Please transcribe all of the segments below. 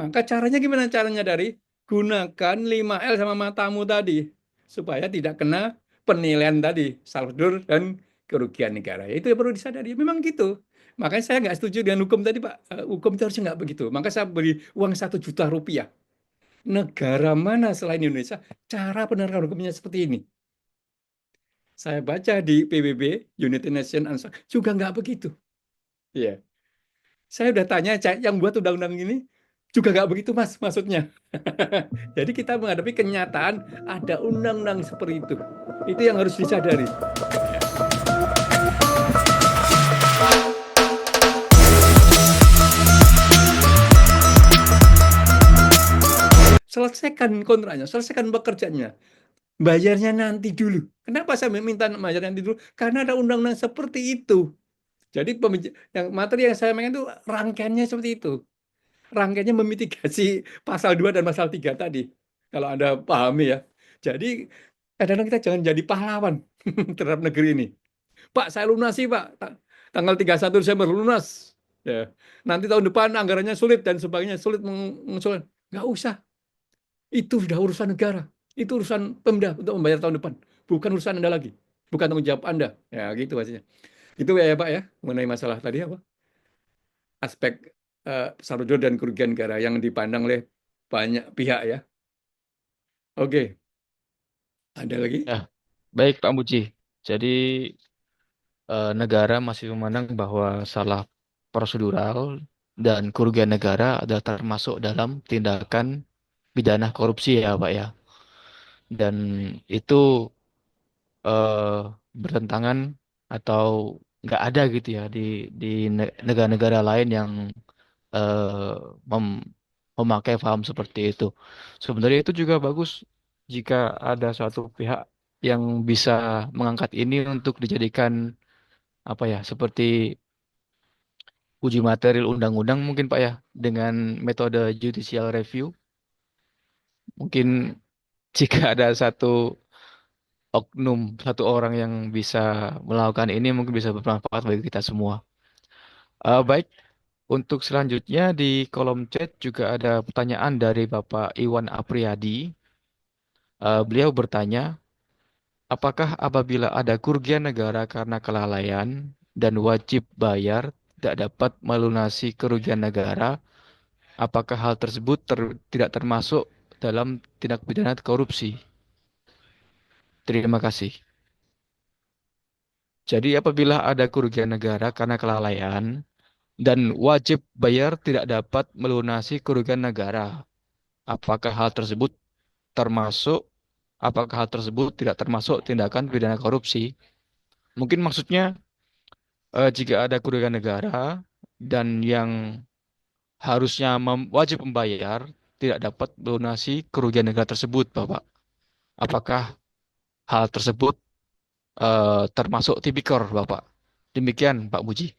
Maka caranya gimana caranya dari gunakan 5L sama matamu tadi supaya tidak kena penilaian tadi, saldo dan kerugian negara. Itu yang perlu disadari. Memang gitu. Makanya saya nggak setuju dengan hukum tadi, Pak. Hukum itu harusnya nggak begitu. Maka saya beri uang 1 juta rupiah. Negara mana selain Indonesia cara penegakan hukumnya seperti ini? Saya baca di PBB, United Nations juga nggak begitu. Iya. Saya udah tanya yang buat undang-undang ini juga nggak begitu, Mas, maksudnya. Jadi kita menghadapi kenyataan ada undang-undang seperti itu. Itu yang harus disadari. Selesaikan kontraknya, selesaikan pekerjaannya. Bayarnya nanti dulu. Kenapa saya minta bayar nanti dulu? Karena ada undang-undang seperti itu. Jadi yang materi yang saya main itu rangkaiannya seperti itu. Rangkaiannya memitigasi pasal 2 dan pasal 3 tadi. Kalau Anda pahami ya. Jadi kadang-kadang kita jangan jadi pahlawan terhadap negeri ini. Pak, saya lunasi, Pak. Tanggal 31 Desember lunas. Ya. Nanti tahun depan anggarannya sulit dan sebagainya, sulit mengusulkan. Nggak usah. Itu sudah urusan negara. Itu urusan Pemda untuk membayar tahun depan. Bukan urusan Anda lagi. Bukan tanggung jawab Anda. Ya, gitu maksudnya. Itu ya, Pak ya, mengenai masalah tadi apa? Aspek saldo dan kerugian negara yang dipandang oleh banyak pihak ya. Oke, ada lagi? Ya, baik Pak Muji. Jadi negara masih memandang bahwa salah prosedural dan kerugian negara adalah termasuk dalam tindakan pidana korupsi ya Pak ya. Dan itu eh, bertentangan atau nggak ada gitu ya di negara-negara lain yang eh, mem- memakai paham seperti itu. Sebenarnya itu juga bagus jika ada suatu pihak yang bisa mengangkat ini untuk dijadikan apa ya, seperti uji material undang-undang mungkin Pak ya, dengan metode judicial review. Mungkin jika ada satu oknum, satu orang yang bisa melakukan ini mungkin bisa bermanfaat bagi kita semua. Baik, untuk selanjutnya di kolom chat juga ada pertanyaan dari Bapak Iwan Apriyadi. Beliau bertanya, apakah apabila ada kerugian negara karena kelalaian dan wajib bayar tidak dapat melunasi kerugian negara, apakah hal tersebut tidak termasuk dalam tindak pidana korupsi? Terima kasih. Jadi apabila ada kerugian negara karena kelalaian dan wajib bayar tidak dapat melunasi kerugian negara, apakah hal tersebut termasuk, apakah hal tersebut tidak termasuk tindakan pidana korupsi? Mungkin maksudnya jika ada kerugian negara dan yang harusnya wajib membayar tidak dapat melunasi kerugian negara tersebut, Bapak. Apakah hal tersebut termasuk tipikor, Bapak? Demikian, Pak Muji.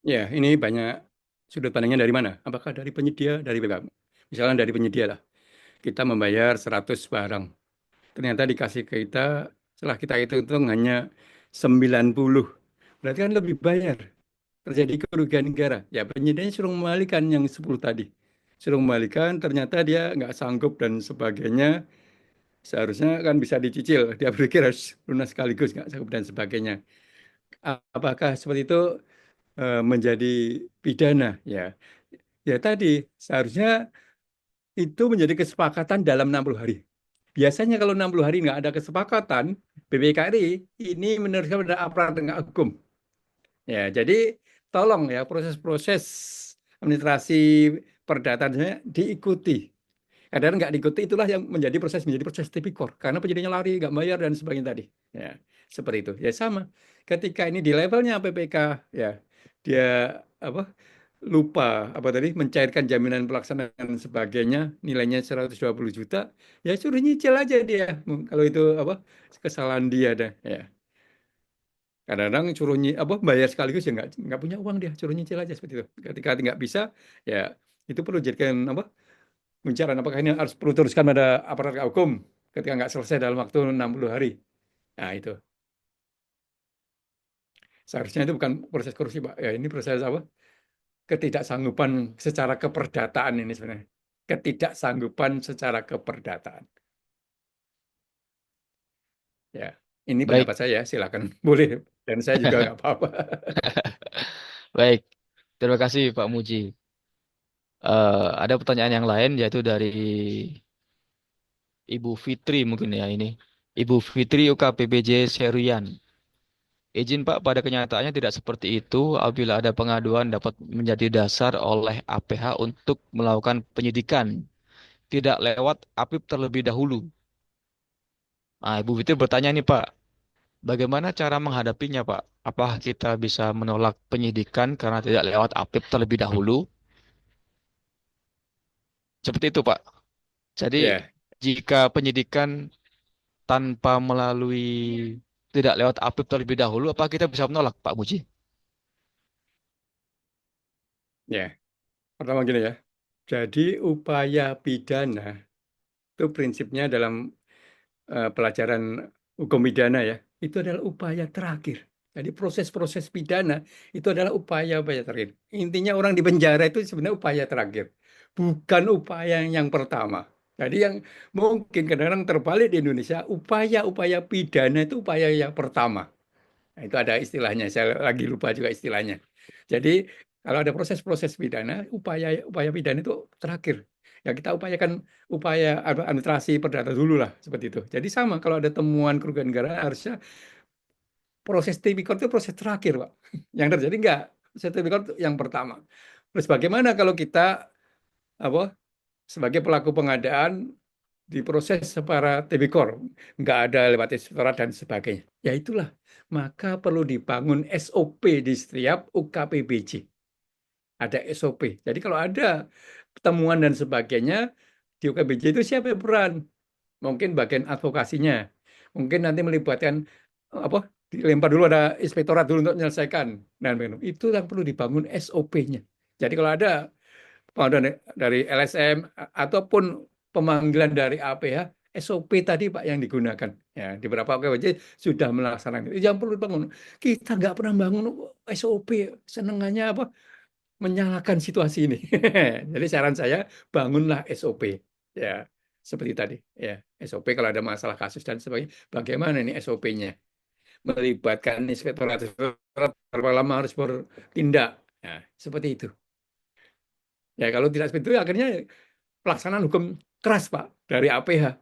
Ya, ini banyak sudut pandangnya dari mana? Apakah dari penyedia, dari PKM? Misalnya dari penyedia lah. Kita membayar 100 barang. Ternyata dikasih ke kita, setelah kita hitung hanya 90. Berarti kan lebih bayar. Terjadi kerugian negara. Ya, penyedianya suruh mengembalikan yang 10 tadi. Suruh mengembalikan, ternyata dia nggak sanggup dan sebagainya. Seharusnya kan bisa dicicil. Dia berpikir harus lunas sekaligus, nggak sanggup dan sebagainya. Apakah seperti itu menjadi pidana? Ya, ya tadi seharusnya itu menjadi kesepakatan dalam 60 hari. Biasanya kalau 60 hari nggak ada kesepakatan, BPKRI ini meneruskan pada aparat penegak hukum. Ya, jadi tolong ya proses-proses administrasi perdatanya diikuti. Kadang nggak diikuti itulah yang menjadi proses tipikor karena penyidiknya lari, nggak bayar dan sebagainya tadi. Ya, seperti itu. Ya sama. Ketika ini di levelnya PPK, ya dia apa lupa apa tadi mencairkan jaminan pelaksanaan dan sebagainya nilainya 120 juta, ya suruh nyicil aja dia. Kalau itu apa kesalahan dia dah. Ya. Kadang-kadang suruh apa bayar sekaligus ya nggak punya uang dia, suruh nyicil aja seperti itu. Ketika nggak bisa, ya itu perlu jadikan apa pembicaraan apakah ini harus perlu teruskan pada aparat hukum ketika nggak selesai dalam waktu 60 hari. Nah itu seharusnya itu bukan proses korupsi Pak. Ya ini proses apa? Ketidaksanggupan secara keperdataan ini sebenarnya. Ketidaksanggupan secara keperdataan. Ya, ini Baik, pendapat saya, silakan boleh. Dan saya juga nggak apa-apa. baik. Terima kasih Pak Muji. Ada pertanyaan yang lain yaitu dari Ibu Fitri mungkin ya ini. Ibu Fitri UKPBJ Serian. Izin Pak, pada kenyataannya tidak seperti itu apabila ada pengaduan dapat menjadi dasar oleh APH untuk melakukan penyidikan, tidak lewat APIP terlebih dahulu. Nah, Ibu Fitri bertanya nih Pak, bagaimana cara menghadapinya Pak? Apakah kita bisa menolak penyidikan karena tidak lewat APIP terlebih dahulu? Seperti itu Pak. Jadi Ya, jika penyidikan tanpa melalui tidak lewat APIP terlebih dahulu, apa kita bisa menolak Pak Muji? ya. Pertama gini ya. Jadi upaya pidana itu prinsipnya dalam pelajaran hukum pidana ya, itu adalah upaya terakhir. Jadi proses-proses pidana itu adalah upaya-upaya terakhir. Intinya orang di penjara itu sebenarnya upaya terakhir, bukan upaya yang pertama. Jadi yang mungkin kadang-kadang terbalik di Indonesia, upaya-upaya pidana itu upaya yang pertama. Nah, itu ada istilahnya, saya lagi lupa juga istilahnya. Jadi kalau ada proses-proses pidana, upaya pidana itu terakhir. Ya kita upayakan upaya administrasi perdata dulu lah seperti itu. Jadi sama kalau ada temuan kerugian negara harusnya proses tipikor itu proses terakhir, Pak. Yang terjadi enggak, proses tipikor itu yang pertama. Terus bagaimana kalau kita apa sebagai pelaku pengadaan diproses secara tipikor, nggak ada lewat inspektorat dan sebagainya. Ya itulah, maka perlu dibangun SOP di setiap UKPBJ. Ada SOP. Jadi kalau ada temuan dan sebagainya di UKPBJ itu siapa yang peran? Mungkin bagian advokasinya. Mungkin nanti melibatkan apa? Dilempar dulu ada inspektorat dulu untuk menyelesaikan. Dan itu yang perlu dibangun SOP-nya. Jadi kalau ada pengaduan dari LSM ataupun pemanggilan dari APH, SOP tadi Pak yang digunakan. Ya, di beberapa OKWJ sudah melaksanakan itu. Yang perlu dibangun. Kita nggak pernah bangun SOP, senengannya apa? Menyalahkan situasi ini. Jadi saran saya bangunlah SOP. Ya, seperti tadi. Ya, SOP kalau ada masalah kasus dan sebagainya, bagaimana ini SOP-nya? Melibatkan inspektorat, berapa lama harus bertindak. Nah, seperti itu. Ya, kalau tidak seperti itu, akhirnya pelaksanaan hukum keras, Pak, dari APH.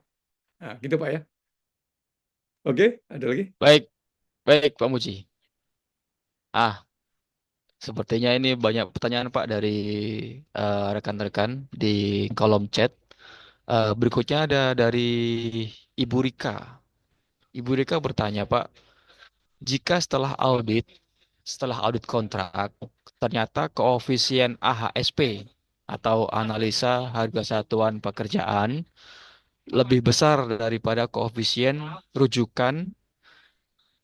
Nah, gitu, Pak ya. Oke, ada lagi? Baik, baik Pak Muji. Sepertinya ini banyak pertanyaan Pak dari rekan-rekan di kolom chat. Berikutnya ada dari Ibu Rika. Ibu Rika bertanya, Pak, jika setelah audit kontrak, ternyata koefisien AHSP atau analisa harga satuan pekerjaan lebih besar daripada koefisien rujukan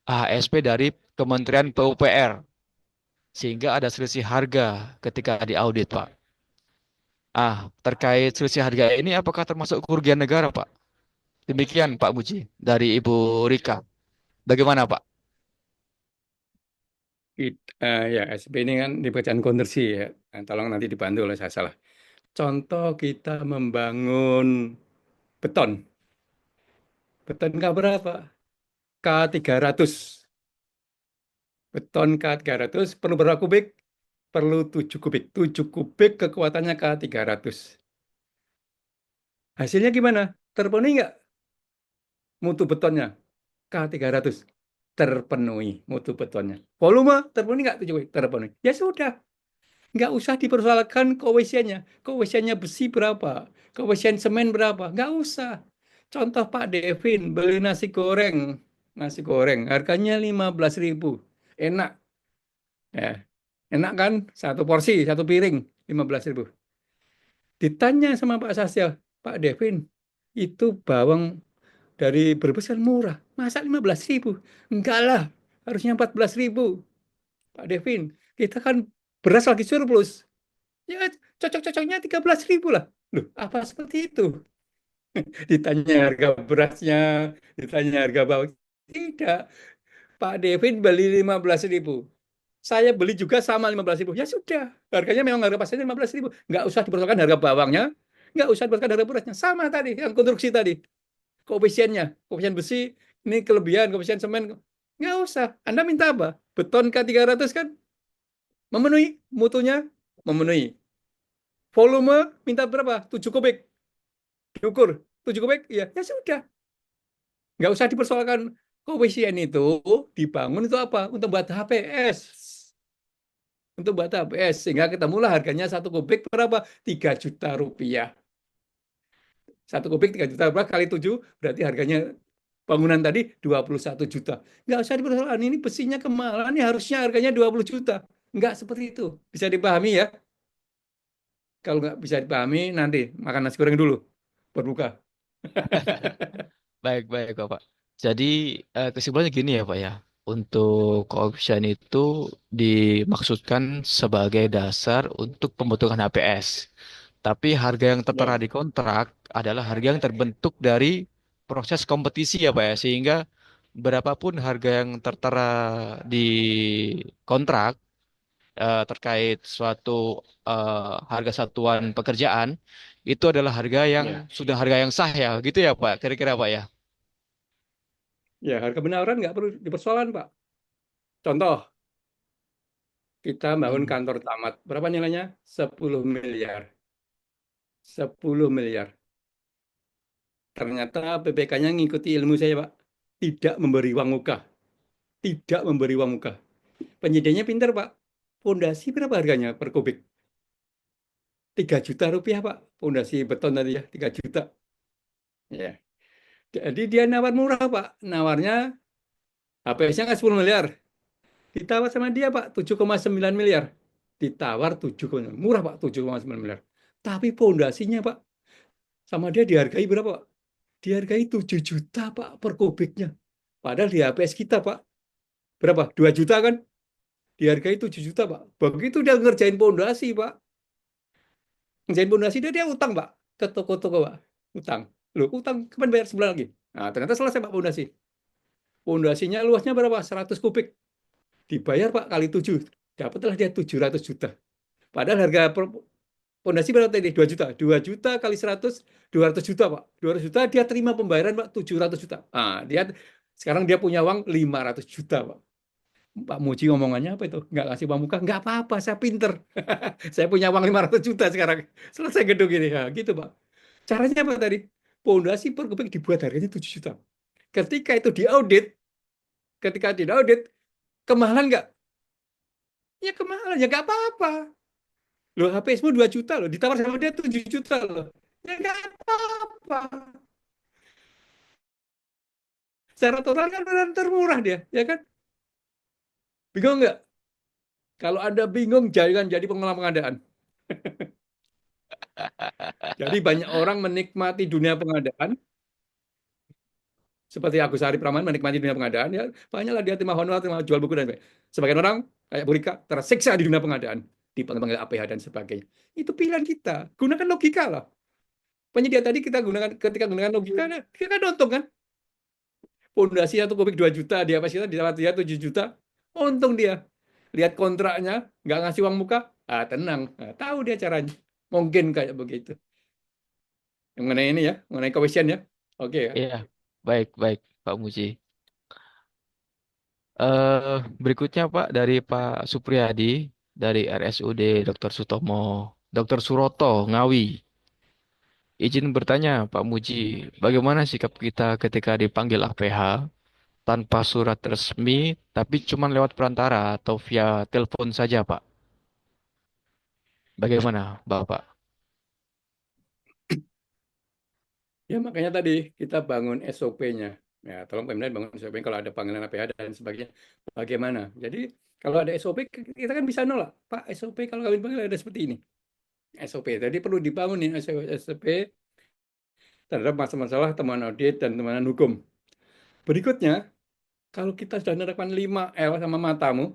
AHSP dari Kementerian PUPR, sehingga ada selisih harga ketika diaudit, Pak. Terkait selisih harga ini apakah termasuk kerugian negara, Pak? Demikian, Pak Muji, dari Ibu Rika. Bagaimana, Pak? Ya, SB ini kan di pekerjaan konversi ya. Nah, tolong nanti dibantu oleh saya salah. Contoh kita membangun beton. Beton K berapa? K300. Beton K300 perlu berapa kubik? Perlu 7 kubik. 7 kubik kekuatannya K300. Hasilnya gimana? Terpenuhi nggak mutu betonnya? K300 terpenuhi mutu betonnya. Volume terpenuhi nggak? 7 kubik? Terpenuhi. Ya sudah, nggak usah dipersoalkan koefisiennya. Koefisiennya besi berapa? Koefisien semen berapa? Nggak usah. Contoh Pak Devin beli nasi goreng. Nasi goreng harganya 15.000. Enak. Ya, enak kan? Satu porsi, satu piring, 15.000. Ditanya sama Pak Sasya, Pak Devin, itu bawang dari Brebes kan murah. Masa 15.000? Enggak lah, harusnya 14.000. Pak Devin, kita kan beras lagi surplus. Ya, cocok-cocoknya 13.000 lah. Loh, apa seperti itu? Ditanya harga berasnya, ditanya harga bawang. Tidak, Pak Devin beli 15.000. Saya beli juga sama 15.000. Ya sudah, harganya memang harga pasarnya 15.000. Nggak usah dipersoalkan harga bawangnya, nggak usah dipersoalkan harga berasnya. Sama tadi, yang konstruksi tadi. Koefisiennya, koefisien besi, ini kelebihan, koefisien semen. Nggak usah. Anda minta apa? Beton K300 kan memenuhi, mutunya memenuhi. Volume minta berapa? 7 kubik. Diukur 7 kubik, ya, ya sudah. Nggak usah dipersoalkan. Koefisien itu dibangun itu apa? Untuk buat HPS. Untuk buat HPS. Sehingga ketemulah harganya 1 kubik berapa? 3 juta rupiah. 1 kubik 3 juta rupiah kali 7, berarti harganya bangunan tadi 21 juta. Nggak usah dipersoalkan. Ini besinya kemahalan, ini harusnya harganya 20 juta. Nggak seperti itu. Bisa dipahami ya? Kalau nggak bisa dipahami, nanti makan nasi goreng dulu. Berbuka. Baik, baik, Bapak. Jadi kesimpulannya gini ya, Pak ya. Untuk koefisien itu dimaksudkan sebagai dasar untuk pembentukan HPS. Tapi harga yang tertera Ya, di kontrak adalah harga yang terbentuk dari proses kompetisi ya, Pak ya. Sehingga berapapun harga yang tertera di kontrak terkait suatu harga satuan pekerjaan itu adalah harga yang ya, sudah harga yang sah ya, gitu ya, Pak. Kira-kira, Pak ya. ya. Harga benaran nggak perlu dipersoalkan, Pak. Contoh, kita bangun Hmm. kantor tamat. Berapa nilainya? 10 miliar. 10 miliar. Ternyata PPK-nya ngikuti ilmu saya, Pak. Tidak memberi uang muka. Tidak memberi uang muka. Penyedianya pintar, Pak. Pondasi berapa harganya per kubik? 3 juta rupiah, Pak. Pondasi beton tadi ya, 3 juta. Ya. Jadi dia nawar murah, Pak. Nawarnya HPS-nya nggak 10 miliar. Ditawar sama dia, Pak, 7,9 miliar. Ditawar 7, murah, Pak, 7,9 miliar. Tapi pondasinya, Pak, sama dia dihargai berapa, Pak? Dihargai 7 juta, Pak, per kubiknya. Padahal di HPS kita, Pak, berapa? 2 juta kan? Dihargai 7 juta, Pak. Begitu dia ngerjain pondasi, Pak. Ngerjain pondasi dia utang, Pak. Ke toko-toko, Pak. Utang. Loh, utang kapan bayar sebulan lagi? Nah, ternyata selesai, Pak, pondasi. Pondasinya luasnya berapa? 100 kubik. Dibayar, Pak, kali 7. Dapatlah dia 700 juta. Padahal harga pondasi berapa tadi? 2 juta. 2 juta kali 100, 200 juta, Pak. 200 juta dia terima pembayaran, Pak, 700 juta. Ah, dia sekarang dia punya uang 500 juta, Pak. Pak Muji ngomongannya apa itu? Nggak kasih uang muka? Nggak apa-apa, saya pinter. Saya punya uang 500 juta sekarang. Selesai gedung ini. Ya, gitu, Pak. Caranya apa tadi? Pondasi per kubik dibuat harganya 7 juta. Ketika itu diaudit, ketika diaudit, kemahalan nggak? Ya kemahalan, ya nggak apa-apa. Loh, HPSmu 2 juta loh, ditawar sama dia 7 juta loh. Ya nggak apa-apa. Secara total kan benar termurah dia, ya kan? Bingung nggak? Kalau Anda bingung, jangan jadi pengelola pengadaan. Jadi banyak orang menikmati dunia pengadaan, seperti Agus Hari Pramana menikmati dunia pengadaan, ya banyaklah dia terima honor, terima jual buku dan sebagainya. Sebagian orang, kayak Bu Rika, tersiksa di dunia pengadaan, dipanggil APH dan sebagainya. Itu pilihan kita. Gunakan logika lah. Penyedia tadi kita gunakan, ketika gunakan logika, kita kan untung kan? Pondasi 1 kubik 2 juta, dia pasti ditawar dia 7 juta. Untung dia. Lihat kontraknya, nggak ngasih uang muka, tenang. Nah, tahu dia caranya. Mungkin kayak begitu. Yang mengenai ini ya, mengenai question ya. Oke ya. Iya, baik, baik, Pak Muji. Berikutnya Pak dari Pak Supriyadi dari RSUD Dr. Sutomo, Dr. Suroto, Ngawi. Izin bertanya, Pak Muji, bagaimana sikap kita ketika dipanggil APH tanpa surat resmi, tapi cuma lewat perantara atau via telepon saja, Pak? Bagaimana, Bapak? Ya makanya tadi kita bangun SOP-nya. Ya, tolong Pemda bangun SOP kalau ada panggilan APH dan sebagainya. Bagaimana? Jadi kalau ada SOP kita kan bisa nolak. Pak, SOP kalau kami panggil ada seperti ini. SOP. Jadi perlu dibangun nih SOP terhadap masalah-masalah temuan audit dan temuan hukum. Berikutnya, kalau kita sudah menerapkan 5L sama matamu,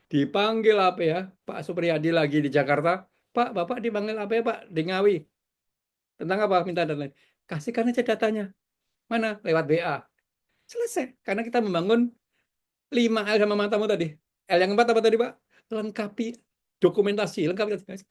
dipanggil apa ya, Pak Supriyadi lagi di Jakarta, Pak, Bapak dipanggil apa ya, Pak, di Ngawi. Tentang apa? Minta data. Kasihkan aja datanya. Mana? Lewat WA. Selesai. Karena kita membangun 5 L sama matamu tadi. L yang keempat apa tadi, Pak? Lengkapi dokumentasi, lengkapi.